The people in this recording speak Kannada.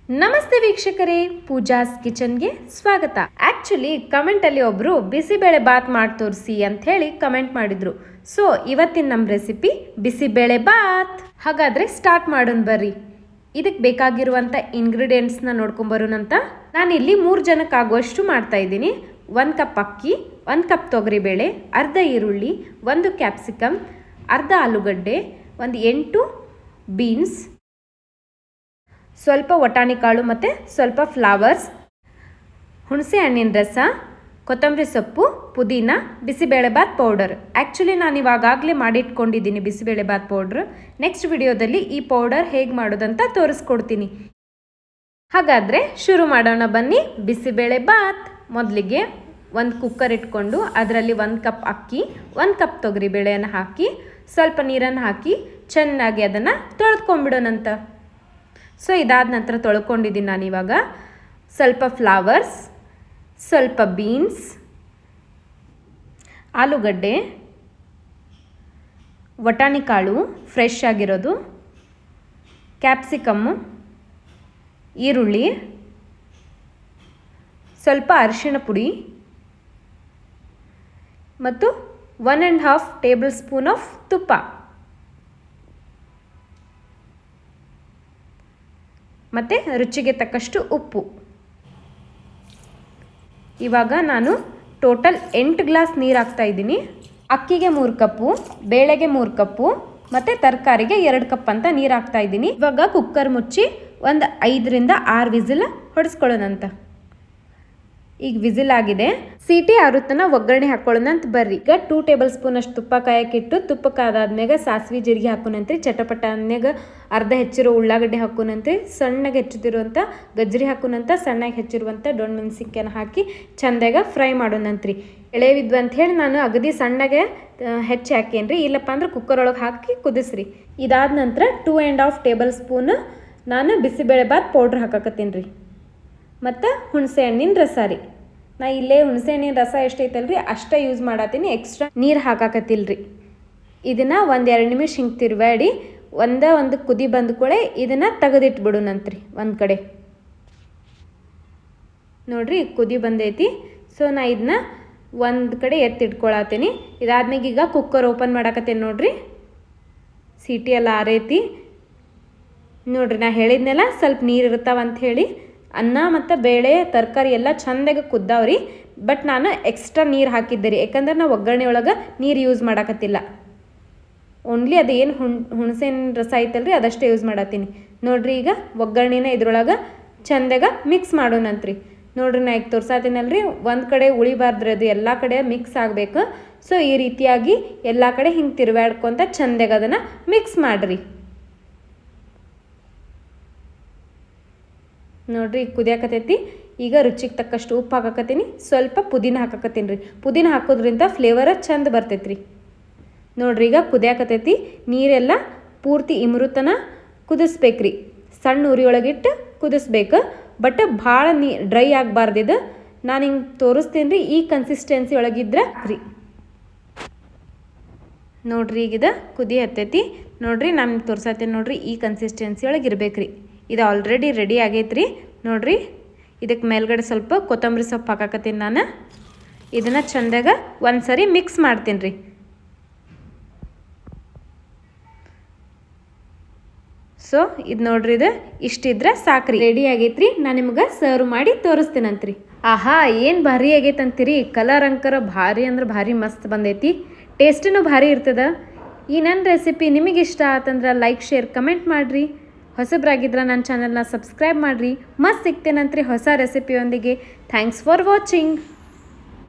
ನಮಸ್ತೆ ವೀಕ್ಷಕರೇ, ಪೂಜಾಸ್ ಕಿಚನ್ಗೆ ಸ್ವಾಗತ. ಆಕ್ಚುಲಿ ಕಮೆಂಟಲ್ಲಿ ಒಬ್ಬರು ಬಿಸಿಬೇಳೆ ಬಾತ್ ಮಾಡಿ ತೋರಿಸಿ ಅಂತ ಹೇಳಿ ಕಮೆಂಟ್ ಮಾಡಿದ್ರು. ಸೊ ಇವತ್ತಿನ ನಮ್ಮ ರೆಸಿಪಿ ಬಿಸಿಬೇಳೆ ಬಾತ್. ಹಾಗಾದರೆ ಸ್ಟಾರ್ಟ್ ಮಾಡೋಣ ಬರ್ರಿ. ಇದಕ್ಕೆ ಬೇಕಾಗಿರುವಂಥ ಇಂಗ್ರೀಡಿಯೆಂಟ್ಸ್ನ ನೋಡ್ಕೊಂಬರೋಣಂತ. ನಾನಿಲ್ಲಿ 3 ಜನಕ್ಕೆ ಆಗುವಷ್ಟು ಮಾಡ್ತಾ ಇದ್ದೀನಿ. 1 ಕಪ್ ಅಕ್ಕಿ, 1 ಕಪ್ ತೊಗರಿಬೇಳೆ, ಅರ್ಧ ಈರುಳ್ಳಿ, 1 ಕ್ಯಾಪ್ಸಿಕಮ್, ಅರ್ಧ ಆಲೂಗಡ್ಡೆ, ಒಂದು 8 ಬೀನ್ಸ್, ಸ್ವಲ್ಪ ವಟಾಣಿ ಕಾಳು ಮತ್ತು ಸ್ವಲ್ಪ ಫ್ಲವರ್ಸ್, ಹುಣಸೆ ಹಣ್ಣಿನ ರಸ, ಕೊತ್ತಂಬರಿ ಸೊಪ್ಪು, ಪುದೀನ, ಬಿಸಿಬೇಳೆಬಾತ್ ಪೌಡರ್. ಆ್ಯಕ್ಚುಲಿ ನಾನು ಇವಾಗಲೇ ಮಾಡಿಟ್ಕೊಂಡಿದ್ದೀನಿ ಬಿಸಿಬೇಳೆಬಾತ್ ಪೌಡ್ರ್. ನೆಕ್ಸ್ಟ್ ವಿಡಿಯೋದಲ್ಲಿ ಈ ಪೌಡರ್ ಹೇಗೆ ಮಾಡೋದಂತ ತೋರಿಸ್ಕೊಡ್ತೀನಿ. ಹಾಗಾದರೆ ಶುರು ಮಾಡೋಣ ಬನ್ನಿ. ಬಿಸಿಬೇಳೆಬಾತ್ ಮೊದಲಿಗೆ ಒಂದು ಕುಕ್ಕರ್ ಇಟ್ಕೊಂಡು ಅದರಲ್ಲಿ 1 ಕಪ್ ಅಕ್ಕಿ, 1 ಕಪ್ ತೊಗರಿಬೇಳೆಯನ್ನು ಹಾಕಿ ಸ್ವಲ್ಪ ನೀರನ್ನು ಹಾಕಿ ಚೆನ್ನಾಗಿ ಅದನ್ನು ತೊಳೆದ್ಕೊಂಡ್ಬಿಡೋಣಂತ. ಸೊ ಇದಾದ ನಂತರ ತೊಳ್ಕೊಂಡಿದ್ದೀನಿ ನಾನಿವಾಗ. ಸ್ವಲ್ಪ ಫ್ಲವರ್ಸ್, ಸ್ವಲ್ಪ ಬೀನ್ಸ್, ಆಲೂಗಡ್ಡೆ, ವಟಾಣಿ ಕಾಳು ಫ್ರೆಶ್ ಆಗಿರೋದು, ಕ್ಯಾಪ್ಸಿಕಮ್ಮು, ಈರುಳ್ಳಿ, ಸ್ವಲ್ಪ ಅರಿಶಿಣ ಪುಡಿ ಮತ್ತು 1.5 ಟೇಬಲ್ ಸ್ಪೂನ್ ಆಫ್ ತುಪ್ಪ. ಮತ್ತು ರುಚಿಗೆ ತಕ್ಕಷ್ಟು ಉಪ್ಪು. ಇವಾಗ ನಾನು ಟೋಟಲ್ 8 ಗ್ಲಾಸ್ ನೀರು ಹಾಕ್ತಾ ಇದ್ದೀನಿ. ಅಕ್ಕಿಗೆ 3 ಕಪ್ಪು, ಬೇಳೆಗೆ 3 ಕಪ್ಪು ಮತ್ತು ತರಕಾರಿಗೆ 2 ಕಪ್ ಅಂತ ನೀರು ಹಾಕ್ತಾ ಇದ್ದೀನಿ. ಇವಾಗ ಕುಕ್ಕರ್ ಮುಚ್ಚಿ ಒಂದು 5ರಿಂದ 6 ವಿಸಿಲ್ ಹೊಡೆಸ್ಕೊಳ್ಳೋಣಂತ. ಈಗ ವಿಸಿಲ್ ಆಗಿದೆ. ಸೀಟಿ ಆರುತ್ತನ ಒಗ್ಗರಣೆ ಹಾಕ್ಕೊಳ್ಳೋಣಂತ ಬರ್ರಿ. ಈಗ 2 ಟೇಬಲ್ ಸ್ಪೂನ್ ಅಷ್ಟು ತುಪ್ಪ ಕಾಯಕ್ಕಿಟ್ಟು, ತುಪ್ಪ ಕಾದಾದ್ಮೇಲೆ ಸಾಸಿವೆ ಜೀರಿಗೆ ಹಾಕೋಣಂತ್ರಿ. ಚಟಪಟ ಅನ್ನೆಗ ಅರ್ಧ ಹೆಚ್ಚಿರೋ ಉಳ್ಳಾಗಡ್ಡೆ ಹಾಕೋಣಂತ್ರಿ. ಸಣ್ಣಗೆ ಹೆಚ್ಚುತ್ತಿರುವಂಥ ಗಜ್ಜರಿ ಹಾಕೋಣಂತ. ಸಣ್ಣಗೆ ಹೆಚ್ಚಿರುವಂಥ ಡೊಣ್ ಮೆಣಸಿನ್ಕಾಯಿನ ಹಾಕಿ ಚಂದಾಗ ಫ್ರೈ ಮಾಡೋಣಂತ್ರಿ. ಎಳೆವಿದ್ವು ಅಂತ ಹೇಳಿ ನಾನು ಅಗದಿ ಸಣ್ಣಗೆ ಹೆಚ್ಚಿ ಹಾಕೇನ್ರಿ. ಇಲ್ಲಪ್ಪ ಅಂದ್ರೆ ಕುಕ್ಕರ್ ಒಳಗೆ ಹಾಕಿ ಕುದಿಸ್ರಿ. ಇದಾದ ನಂತರ 2.5 ಟೇಬಲ್ ಸ್ಪೂನ್ ನಾನು ಬಿಸಿಬೇಳೆಬಾತ್ ಪೌಡ್ರ್ ಹಾಕಕತ್ತೀನಿ ರೀ. ಮತ್ತು ಹುಣಸೆ ಹಣ್ಣಿನ ರಸ ರೀ. ನಾ ಇಲ್ಲೇ ಹುಣಸೆ ಹಣ್ಣಿನ ರಸ ಎಷ್ಟೈತಲ್ರಿ ಅಷ್ಟೇ ಯೂಸ್ ಮಾಡತ್ತೀನಿ. ಎಕ್ಸ್ಟ್ರಾ ನೀರು ಹಾಕಾಕತ್ತಿಲ್ರಿ. ಇದನ್ನು 1-2 ನಿಮಿಷ ಹಿಂಗೆ ತಿರುವಾಡಿ ಒಂದು ಕುದಿ ಬಂದ ಕೂಡಲೇ ಇದನ್ನು ತೆಗೆದಿಟ್ಬಿಡೋಣಂತ್ರಿ ಒಂದು ಕಡೆ. ನೋಡಿರಿ ಕುದಿ ಬಂದೈತಿ. ಸೊ ನಾ ಇದನ್ನ ಒಂದು ಕಡೆ ಎತ್ತಿಟ್ಕೊಳತ್ತೀನಿ. ಇದಾದ್ಮೇಲೆ ಈಗ ಕುಕ್ಕರ್ ಓಪನ್ ಮಾಡಾಕತ್ತೇನೆ. ನೋಡಿರಿ ಸೀಟಿ ಎಲ್ಲ ಆರೈತಿ. ನೋಡಿರಿ ನಾ ಹೇಳಿದ್ನೆಲ್ಲ ಸ್ವಲ್ಪ ನೀರು ಇರ್ತಾವಂತ ಹೇಳಿ. ಅನ್ನ ಮತ್ತು ಬೇಳೆ ತರಕಾರಿ ಎಲ್ಲ ಚೆಂದಾಗಿ ಕುದ್ದಾವ್ರಿ. ಬಟ್ ನಾನು ಎಕ್ಸ್ಟ್ರಾ ನೀರು ಹಾಕಿದ್ದೆ ರೀ. ಯಾಕಂದ್ರೆ ನಾವು ಒಗ್ಗರಣೆ ಒಳಗೆ ನೀರು ಯೂಸ್ ಮಾಡಾಕತ್ತಿಲ್ಲ. ಓನ್ಲಿ ಅದು ಏನು ಹುಣಸೆನ ರಸ ಐತಲ್ರಿ ಅದಷ್ಟೇ ಯೂಸ್ ಮಾಡತ್ತೀನಿ. ನೋಡಿರಿ ಈಗ ಒಗ್ಗರಣೆನ ಇದ್ರೊಳಗೆ ಚೆಂದಾಗ ಮಿಕ್ಸ್ ಮಾಡೋಣಂತ್ರಿ. ನೋಡ್ರಿ ನಾ ಈಗ ತೋರ್ಸಾತೀನಲ್ರಿ, ಒಂದು ಕಡೆ ಉಳಿಬಾರ್ದ್ರಿ, ಅದು ಎಲ್ಲ ಕಡೆ ಮಿಕ್ಸ್ ಆಗಬೇಕು. ಸೊ ಈ ರೀತಿಯಾಗಿ ಎಲ್ಲ ಕಡೆ ಹಿಂಗೆ ತಿರುವಾಡ್ಕೊತ ಚೆಂದಾಗ ಅದನ್ನು ಮಿಕ್ಸ್ ಮಾಡಿರಿ. ನೋಡಿರಿ ಈಗ ಕುದಿಯಾಕತ್ತೈತಿ. ಈಗ ರುಚಿಗೆ ತಕ್ಕಷ್ಟು ಉಪ್ಪು ಹಾಕಕತ್ತೀನಿ. ಸ್ವಲ್ಪ ಪುದೀನ ಹಾಕಕತ್ತೀನಿ ರೀ. ಪುದೀನ ಹಾಕೋದ್ರಿಂದ ಫ್ಲೇವರ್ ಚಂದ ಬರ್ತೈತೆ ರೀ. ನೋಡಿರಿ ಈಗ ಕುದಿಯಾಕತ್ತೈತಿ. ನೀರೆಲ್ಲ ಪೂರ್ತಿ ಇಮೃತನ ಕುದಿಸ್ಬೇಕ್ರಿ. ಸಣ್ಣ ಉರಿಯೊಳಗಿಟ್ಟು ಕುದಿಸ್ಬೇಕು. ಬಟ್ ಭಾಳ ಡ್ರೈ ಆಗಬಾರ್ದಿದು. ನಾನು ಹಿಂಗೆ ತೋರಿಸ್ತೀನಿ ರೀ. ಈ ಕನ್ಸಿಸ್ಟೆನ್ಸಿ ಒಳಗಿದ್ರೆ ರೀ. ನೋಡಿರಿ ಈಗಿದ ಕುದಿ ಹತ್ತೈತಿ. ನೋಡಿರಿ ನಾನು ತೋರ್ಸತ್ತೀನಿ. ನೋಡಿರಿ ಈ ಕನ್ಸಿಸ್ಟೆನ್ಸಿ ಒಳಗೆ ಇರ್ಬೇಕು ರೀ. ಇದು ಆಲ್ರೆಡಿ ರೆಡಿ ಆಗೈತೆ ರೀ. ನೋಡಿರಿ ಇದಕ್ಕೆ ಮೇಲ್ಗಡೆ ಸ್ವಲ್ಪ ಕೊತ್ತಂಬರಿ ಸೊಪ್ಪು ಹಾಕಾಕತ್ತೀನಿ ನಾನು. ಇದನ್ನು ಚೆಂದಾಗ ಒಂದು ಸರಿ ಮಿಕ್ಸ್ ಮಾಡ್ತೀನಿ ರೀ. ಸೊ ಇದು ನೋಡ್ರಿ, ಇದು ಇಷ್ಟಿದ್ರೆ ಸಾಕ್ರಿ. ರೆಡಿ ಆಗೈತ್ರಿ. ನಾನು ನಿಮ್ಗೆ ಸರ್ವ್ ಮಾಡಿ ತೋರಿಸ್ತೀನಂತ್ರಿ. ಆಹಾ ಏನು ಭಾರಿ ಆಗೈತಂತೀರಿ. ಕಲರ್ ಅಂಕರ ಭಾರಿ ಅಂದ್ರೆ ಭಾರಿ ಮಸ್ತ್ ಬಂದೈತಿ. ಟೇಸ್ಟೂ ಭಾರಿ ಇರ್ತದ. ಈ ನನ್ನ ರೆಸಿಪಿ ನಿಮಗೆ ಇಷ್ಟ ಆತಂದ್ರೆ ಲೈಕ್, ಶೇರ್, ಕಮೆಂಟ್ ಮಾಡಿರಿ. ಹೊಸಬ್ರಾಗಿದ್ರೆ ನನ್ನ ಚಾನಲ್ನ ಸಬ್ಸ್ಕ್ರೈಬ್ ಮಾಡಿರಿ. ಮಸ್ತ್ ಸಿಗ್ತೇನಂತ್ರಿ ಹೊಸ ರೆಸಿಪಿಯೊಂದಿಗೆ. Thanks for watching.